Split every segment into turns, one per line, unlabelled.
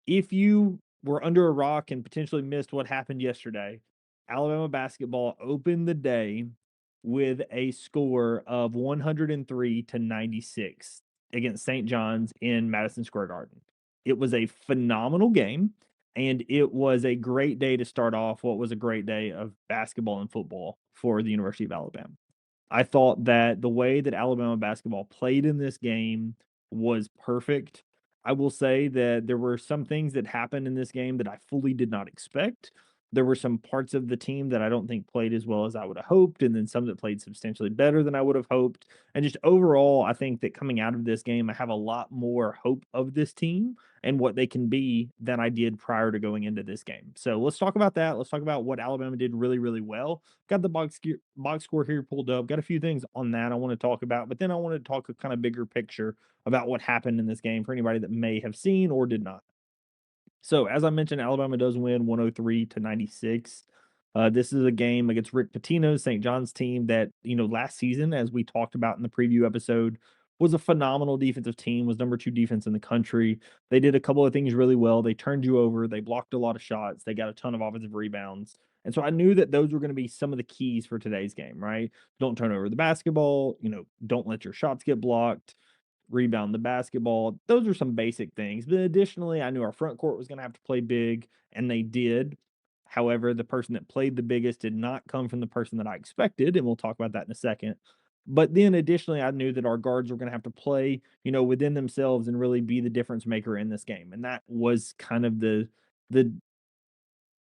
If you were under a rock and potentially missed what happened yesterday, Alabama basketball opened the day with a score of 103-96 against St. John's in Madison Square Garden. It was a phenomenal game, and it was a great day to start off what was a great day of basketball and football for the University of Alabama. I thought that the way that Alabama basketball played in this game was perfect. I will say that there were some things that happened in this game that I fully did not expect. There were some parts of the team that I don't think played as well as I would have hoped, and then some that played substantially better than I would have hoped. And just overall, I think that coming out of this game, I have a lot more hope of this team and what they can be than I did prior to going into this game. So let's talk about that. Let's talk about what Alabama did really, really well. Got the box score here pulled up. Got a few things on that I want to talk about, but then I want to talk a kind of bigger picture about what happened in this game for anybody that may have seen or did not. So, as I mentioned, Alabama does win 103-96. This is a game against Rick Pitino's St. John's team that, last season, as we talked about in the preview episode, was a phenomenal defensive team, was number 2 defense in the country. They did a couple of things really well. They turned you over, they blocked a lot of shots, they got a ton of offensive rebounds. And so I knew that those were going to be some of the keys for today's game, right? Don't turn over the basketball, don't let your shots get blocked, rebound the basketball. Those are some basic things. But additionally, I knew our front court was going to have to play big, and they did. However, the person that played the biggest did not come from the person that I expected, and we'll talk about that in a second. But then additionally, I knew that our guards were going to have to play, within themselves and really be the difference maker in this game. And that was kind of the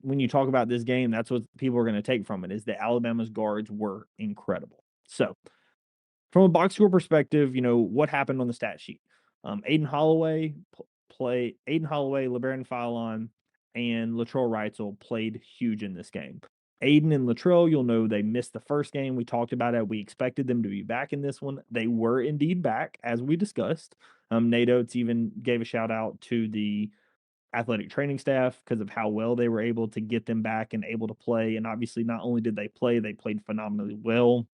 when you talk about this game, that's what people are going to take from it is that Alabama's guards were incredible. So, from a box score perspective, what happened on the stat sheet? Aiden Holloway, LeBaron Fallon, and Latrell Wrightsell played huge in this game. Aiden and Latrell, you'll know they missed the first game. We talked about it. We expected them to be back in this one. They were indeed back, as we discussed. Nate Oates even gave a shout out to the athletic training staff because of how well they were able to get them back and able to play. And obviously, not only did they play, they played phenomenally well.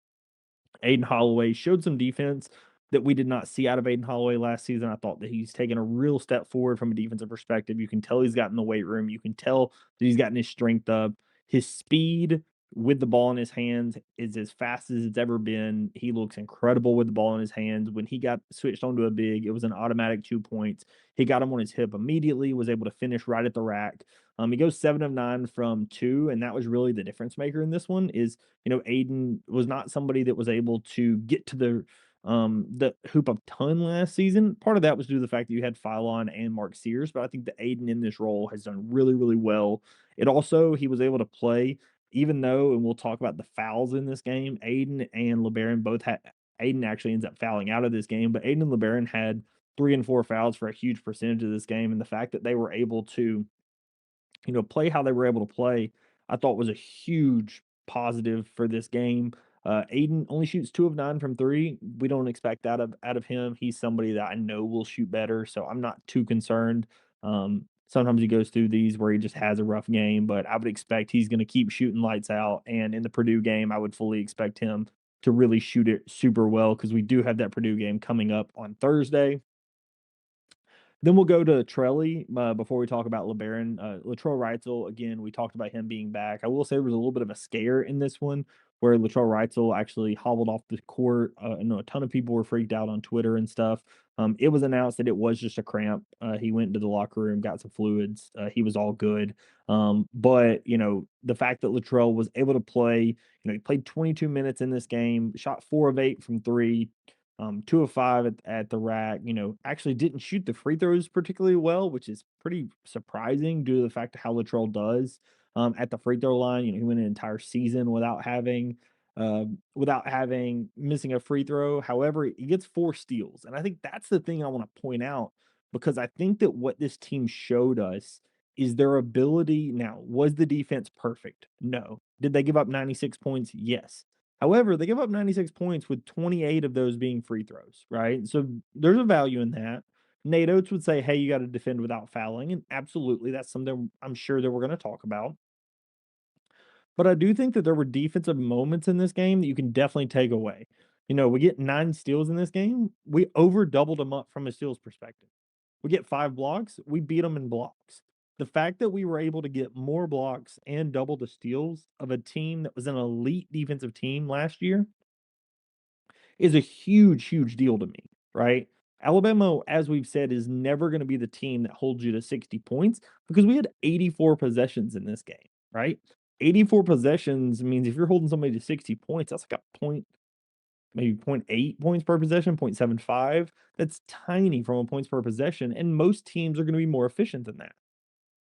Aiden Holloway showed some defense that we did not see out of Aiden Holloway last season. I thought that he's taken a real step forward from a defensive perspective. You can tell he's gotten the weight room. You can tell that he's gotten his strength up. His speed with the ball in his hands is as fast as it's ever been. He looks incredible with the ball in his hands. When he got switched onto a big, it was an automatic 2 points. He got him on his hip immediately, was able to finish right at the rack. He goes 7 of 9 from 2, and that was really the difference maker in this one. Aiden was not somebody that was able to get to the hoop a ton last season. Part of that was due to the fact that you had Philon and Mark Sears, but I think that Aiden in this role has done really, really well. It also he was able to play, even though, and we'll talk about the fouls in this game. Aiden and LeBaron both had Aiden actually ends up fouling out of this game, but Aiden and LeBaron had 3 and 4 fouls for a huge percentage of this game. And the fact that they were able to play how they were able to play, I thought was a huge positive for this game. Aiden only shoots 2 of 9 from three. We don't expect that out of him. He's somebody that I know will shoot better, so I'm not too concerned. Sometimes he goes through these where he just has a rough game, but I would expect he's going to keep shooting lights out. And in the Purdue game, I would fully expect him to really shoot it super well because we do have that Purdue game coming up on Thursday. Then we'll go to Trelly before we talk about LeBaron. Latrell Wrightsell, again, we talked about him being back. I will say there was a little bit of a scare in this one where Latrell Wrightsell actually hobbled off the court. I know a ton of people were freaked out on Twitter and stuff. It was announced that it was just a cramp. He went into the locker room, got some fluids. He was all good. But, the fact that Latrell was able to play, he played 22 minutes in this game, shot 4 of 8 from three, 2 of 5 at the rack. Actually didn't shoot the free throws particularly well, which is pretty surprising due to the fact of how Latrell does at the free throw line. He went an entire season without having missing a free throw. However, he gets 4 steals, and I think that's the thing I want to point out because I think that what this team showed us is their ability. Now, was the defense perfect? No. Did they give up 96 points? Yes. However, they give up 96 points with 28 of those being free throws, right? So there's a value in that. Nate Oates would say, hey, you got to defend without fouling. And absolutely, that's something I'm sure that we're going to talk about. But I do think that there were defensive moments in this game that you can definitely take away. We get 9 steals in this game. We over doubled them up from a steals perspective. We get 5 blocks, we beat them in blocks. The fact that we were able to get more blocks and double the steals of a team that was an elite defensive team last year is a huge, huge deal to me, right? Alabama, as we've said, is never going to be the team that holds you to 60 points because we had 84 possessions in this game, right? 84 possessions means if you're holding somebody to 60 points, that's like a point, maybe point 0.8 points per possession, 0.75. That's tiny from a points per possession. And most teams are going to be more efficient than that.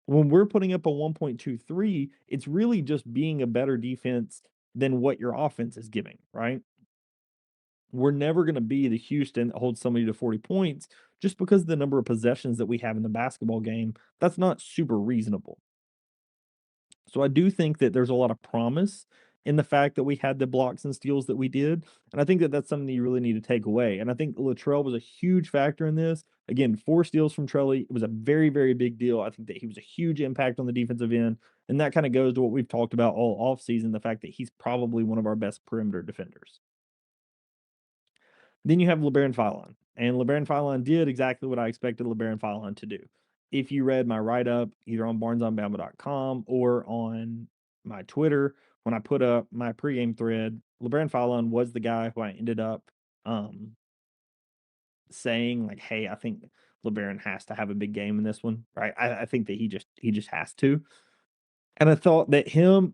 When we're putting up a 1.23, it's really just being a better defense than what your offense is giving, right? We're never going to be the Houston that holds somebody to 40 points just because of the number of possessions that we have in the basketball game. That's not super reasonable. So I do think that there's a lot of promise in the fact that we had the blocks and steals that we did. And I think that that's something that you really need to take away. And I think Latrell was a huge factor in this. Again, 4 steals from Trelly. It was a very, very big deal. I think that he was a huge impact on the defensive end. And that kind of goes to what we've talked about all offseason, the fact that he's probably one of our best perimeter defenders. Then you have LeBaron Philon, and LeBaron Philon did exactly what I expected LeBaron Philon to do. If you read my write-up either on barnesonbama.com or on my Twitter, when I put up my pregame thread, LeBaron Philon was the guy who I ended up um, saying like, "Hey, I think LeBaron has to have a big game in this one." Right? I think that he just has to. And I thought that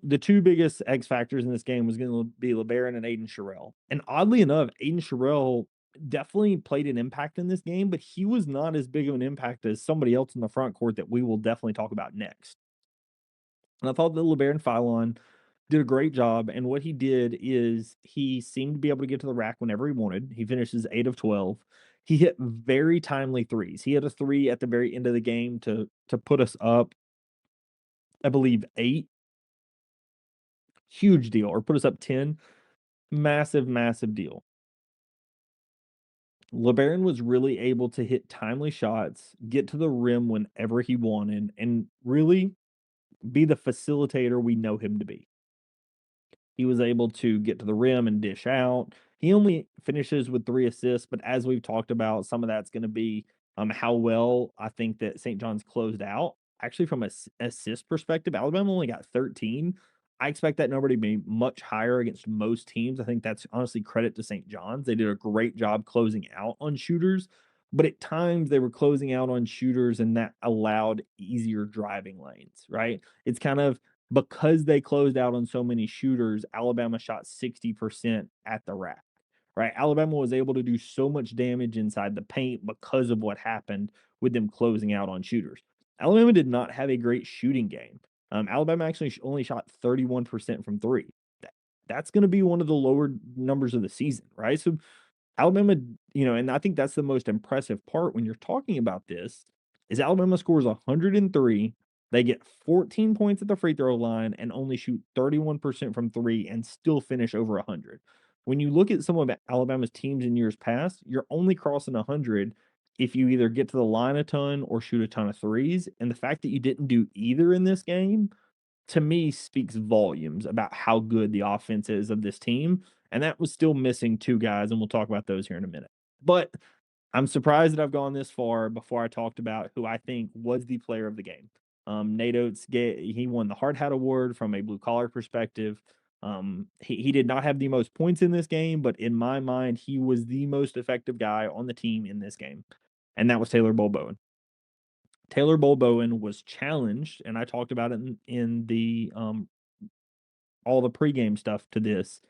the 2 biggest X factors in this game was gonna be LeBaron and Aiden Sherrill. And oddly enough, Aiden Sherrill definitely played an impact in this game, but he was not as big of an impact as somebody else in the front court that we will definitely talk about next. And I thought that LeBaron Philon did a great job, and what he did is he seemed to be able to get to the rack whenever he wanted. He finishes 8 of 12. He hit very timely threes. He had a 3 at the very end of the game to put us up, I believe, 8. Huge deal, or put us up 10. Massive, massive deal. LeBaron was really able to hit timely shots, get to the rim whenever he wanted, and really be the facilitator we know him to be. He was able to get to the rim and dish out. He only finishes with 3 assists, but as we've talked about, some of that's gonna be, how well I think that St. John's closed out. Actually, from a assist perspective, Alabama only got 13. I expect that number to be much higher against most teams. I think that's honestly credit to St. John's. They did a great job closing out on shooters, but at times they were closing out on shooters, and that allowed easier driving lanes, right? It's kind of because they closed out on so many shooters, Alabama shot 60% at the rack, right? Alabama was able to do so much damage inside the paint because of what happened with them closing out on shooters. Alabama did not have a great shooting game. Alabama actually only shot 31% from three. That's going to be one of the lower numbers of the season, right? So Alabama, and I think that's the most impressive part when you're talking about this is Alabama scores 103. They get 14 points at the free throw line and only shoot 31% from 3 and still finish over 100. When you look at some of Alabama's teams in years past, you're only crossing 100 if you either get to the line a ton or shoot a ton of threes, and the fact that you didn't do either in this game to me speaks volumes about how good the offense is of this team, and that was still missing 2 guys, and we'll talk about those here in a minute. But I'm surprised that I've gone this far before I talked about who I think was the player of the game. Nate Oates, he won the Hard Hat Award from a blue collar perspective. He did not have the most points in this game, but in my mind, he was the most effective guy on the team in this game, and that was Taylor Bowen. Taylor Bowen was challenged, and I talked about it in the all the pregame stuff to this,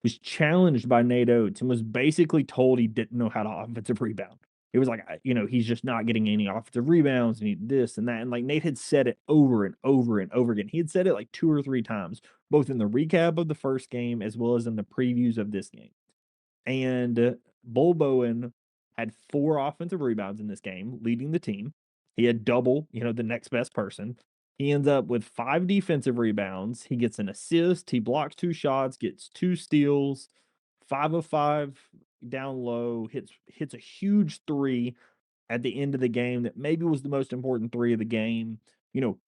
was challenged by Nate Oates and was basically told he didn't know how to offensive rebound. It was like, he's just not getting any offensive rebounds and this and that. And like Nate had said it over and over and over again. He had said it like 2 or 3 times, both in the recap of the first game as well as in the previews of this game. And Bull Bowen had 4 offensive rebounds in this game, leading the team. He had double, the next best person. He ends up with 5 defensive rebounds. He gets an assist. He blocks 2 shots, gets 2 steals, 5 of 5 down low, hits a huge 3 at the end of the game that maybe was the most important 3 of the game.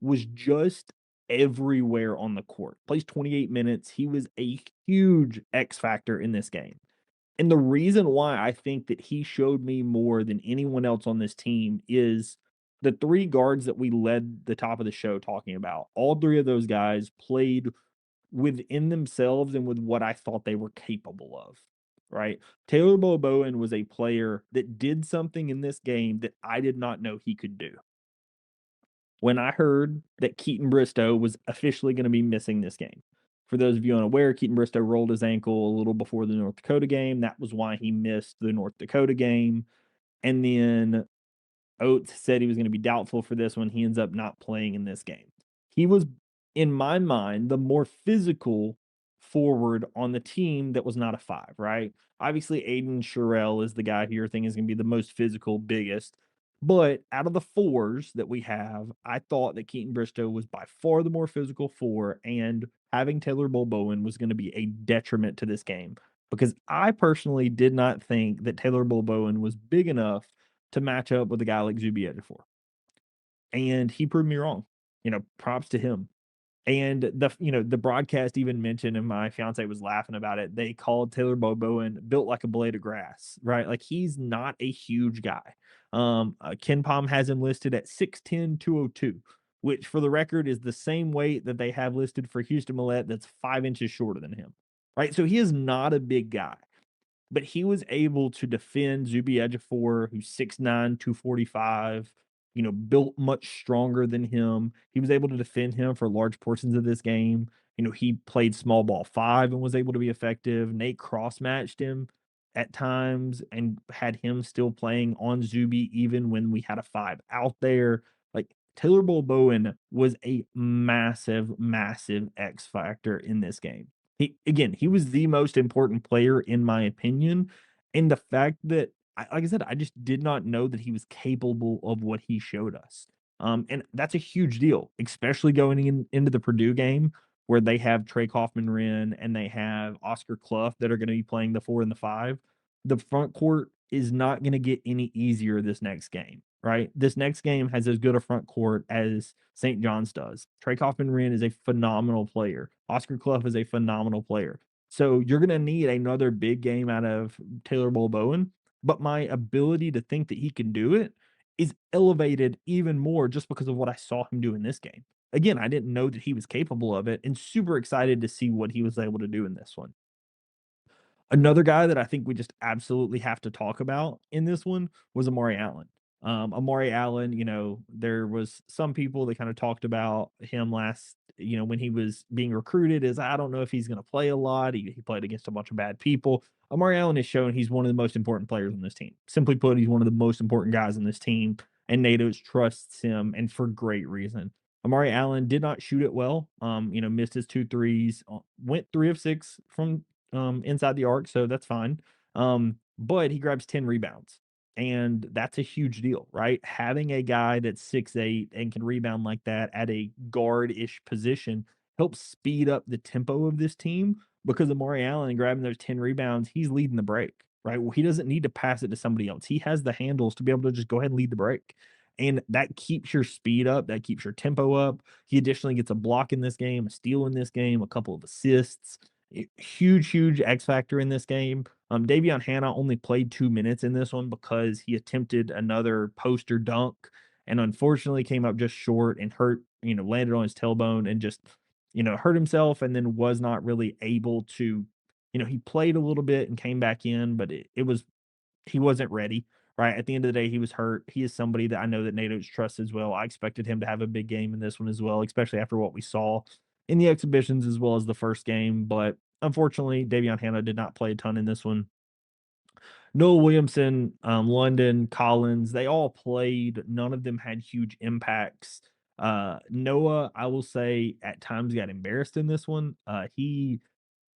Was just everywhere on the court. Plays 28 minutes. He was a huge X factor in this game. And the reason why I think that he showed me more than anyone else on this team is the 3 guards that we led the top of the show talking about. All 3 of those guys played within themselves and with what I thought they were capable of, right? Taylor Bowen was a player that did something in this game that I did not know he could do. When I heard that Keaton Bristow was officially gonna be missing this game. For those of you unaware, Keaton Bristow rolled his ankle a little before the North Dakota game. That was why he missed the North Dakota game. And then Oates said he was gonna be doubtful for this one. He ends up not playing in this game. He was, in my mind, the more physical forward on the team that was not a 5, right? Obviously, Aiden Sherrill is the guy who you're thinking is gonna be the most physical, biggest. But out of the 4s that we have, I thought that Keaton Bristow was by far the more physical 4, and having Taylor Bowen was gonna be a detriment to this game because I personally did not think that Taylor Bowen was big enough to match up with a guy like Zuby Ejiofor, and he proved me wrong. Props to him. And the broadcast even mentioned, and my fiance was laughing about it. They called Taylor Bowen built like a blade of grass, right? Like he's not a huge guy. Ken Palm has him listed at 6'10", 202, which for the record is the same weight that they have listed for Houston Millette. That's 5 inches shorter than him, right? So he is not a big guy. But he was able to defend Zuby Ejiofor, who's 6'9", 245, built much stronger than him. He was able to defend him for large portions of this game. He played small ball 5 and was able to be effective. Nate cross-matched him at times and had him still playing on Zuby even when we had a 5 out there. Like, Taylor Bowen was a massive, massive X factor in this game. He was the most important player in my opinion, and the fact that like I said, I just did not know that he was capable of what he showed us. And that's a huge deal, especially going into the Purdue game where they have Trey Kaufman-Wren and they have Oscar Clough that are gonna be playing the 4 and the 5. The front court is not gonna get any easier this next game, right? This next game has as good a front court as St. John's does. Trey Kaufman-Wren is a phenomenal player. Oscar Clough is a phenomenal player. So you're gonna need another big game out of Taylor Bowen, but my ability to think that he can do it is elevated even more just because of what I saw him do in this game. Again, I didn't know that he was capable of it and super excited to see what he was able to do in this one. Another guy that I think we just absolutely have to talk about in this one was Amari Allen. Amari Allen, there was some people that kind of talked about him last, when he was being recruited, is I don't know if he's going to play a lot. He played against a bunch of bad people. Amari Allen has shown he's one of the most important players on this team. Simply put, he's one of the most important guys on this team, and Natos trusts him, and for great reason. Amari Allen did not shoot it well. Missed his 2 threes, went 3 of 6 from inside the arc, so that's fine. But he grabs 10 rebounds, and that's a huge deal, right? Having a guy that's 6'8" and can rebound like that at a guard-ish position helps speed up the tempo of this team because Amari Allen grabbing those 10 rebounds, he's leading the break, right? Well, he doesn't need to pass it to somebody else. He has the handles to be able to just go ahead and lead the break. And that keeps your speed up, that keeps your tempo up. He additionally gets a block in this game, a steal in this game, a couple of assists. Huge, huge X factor in this game. Davion Hannah only played 2 minutes in this one because he attempted another poster dunk and unfortunately came up just short and hurt, landed on his tailbone and just, hurt himself and then was not really able to, he played a little bit and came back in, but he wasn't ready. Right. At the end of the day, he was hurt. He is somebody that I know that Natos trusts as well. I expected him to have a big game in this one as well, especially after what we saw in the exhibitions as well as the first game. But unfortunately, Davion Hannah did not play a ton in this one. Noah Williamson, London, Collins, they all played. None of them had huge impacts. Noah, I will say, at times got embarrassed in this one.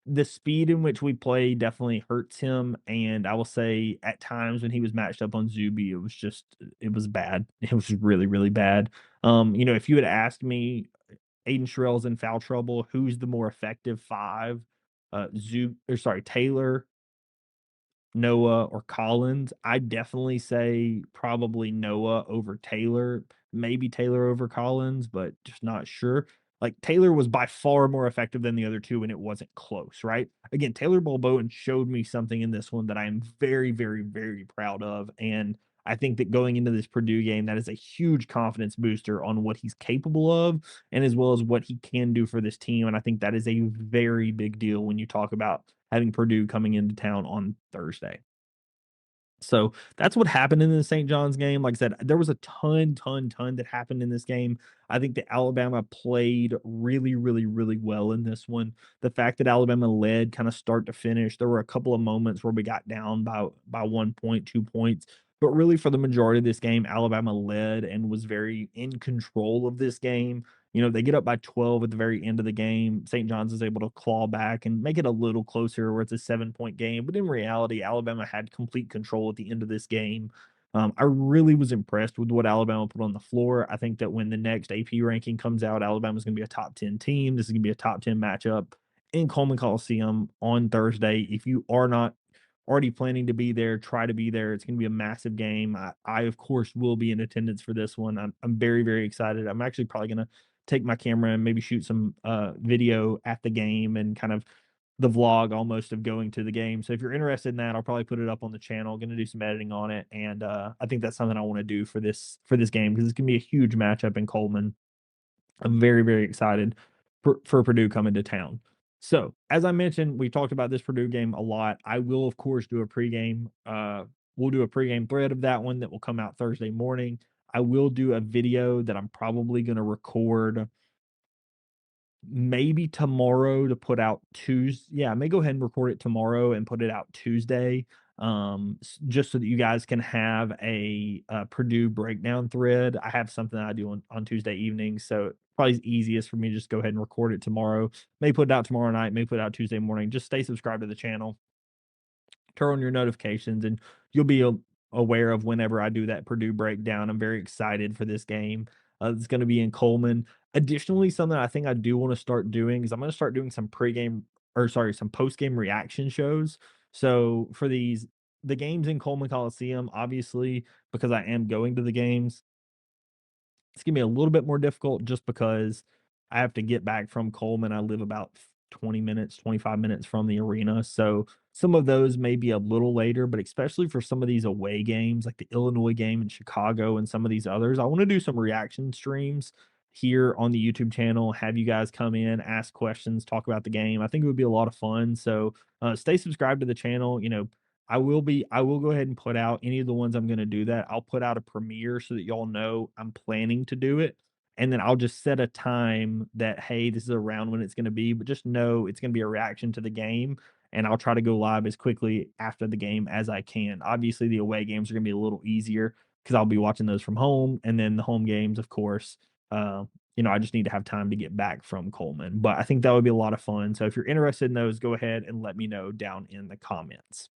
The speed in which we play definitely hurts him, and I will say at times when he was matched up on Zuby, it was bad. It was really, really bad. If you had asked me, Aiden Sherrill's in foul trouble, who's the more effective 5? Taylor, Noah, or Collins? I'd definitely say probably Noah over Taylor, maybe Taylor over Collins, but just not sure. like Taylor was by far more effective than the other two, and it wasn't close, right? Again, Taylor Balboa showed me something in this one that I am very, very, very proud of. And I think that going into this Purdue game, that is a huge confidence booster on what he's capable of and as well as what he can do for this team. And I think that is a very big deal when you talk about having Purdue coming into town on Thursday. So that's what happened in the St. John's game. Like I said, there was a ton that happened in this game. I think that Alabama played really, really, really well in this one. The fact that Alabama led kind of start to finish, there were a couple of moments where we got down by 1 point, 2 points. But really, for the majority of this game, Alabama led and was very in control of this game. They get up by 12 at the very end of the game. St. John's is able to claw back and make it a little closer where it's a 7 point game. But in reality, Alabama had complete control at the end of this game. I really was impressed with what Alabama put on the floor. I think that when the next AP ranking comes out, Alabama's going to be a top 10 team. This is going to be a top 10 matchup in Coleman Coliseum on Thursday. If you are not already planning to be there, try to be there. It's going to be a massive game. I of course, will be in attendance for this one. I'm very, very excited. I'm actually probably going to take my camera and maybe shoot some video at the game and kind of the vlog almost of going to the game. So if you're interested in that, I'll probably put it up on the channel. Going to do some editing on it, and I think that's something I want to do for this game because it's going to be a huge matchup in Coleman. I'm very, very excited for Purdue coming to town. So, as I mentioned, we talked about this Purdue game a lot. I will, of course, do a pregame. We'll do a pregame thread of that one that will come out Thursday morning. I will do a video that I'm probably going to record maybe tomorrow to put out Tuesday. Yeah, I may go ahead and record it tomorrow and put it out Tuesday, just so that you guys can have a Purdue breakdown thread. I have something I do on Tuesday evening, so probably easiest for me to just go ahead and record it tomorrow. May put it out tomorrow night, may put it out Tuesday morning. Just stay subscribed to the channel, turn on your notifications, and you'll be aware of whenever I do that Purdue breakdown. I'm very excited for this game. It's going to be in Coleman. Additionally, something I think I do want to start doing is I'm going to start doing some pregame or sorry, some postgame reaction shows. So for the games in Coleman Coliseum, obviously, because I am going to the games, it's gonna be a little bit more difficult just because I have to get back from Coleman. I live about 20 minutes, 25 minutes from the arena. So some of those may be a little later, but especially for some of these away games, like the Illinois game in Chicago and some of these others, I want to do some reaction streams here on the YouTube channel, have you guys come in, ask questions, talk about the game. I think it would be a lot of fun. So stay subscribed to the channel. I will go ahead and put out any of the ones I'm gonna do that. I'll put out a premiere so that y'all know I'm planning to do it, and then I'll just set a time that, "Hey, this is around when it's gonna be," but just know it's gonna be a reaction to the game, and I'll try to go live as quickly after the game as I can. Obviously, the away games are gonna be a little easier because 'cause I'll be watching those from home, and then the home games, of course, I just need to have time to get back from Coleman, but I think that would be a lot of fun. So if you're interested in those, go ahead and let me know down in the comments.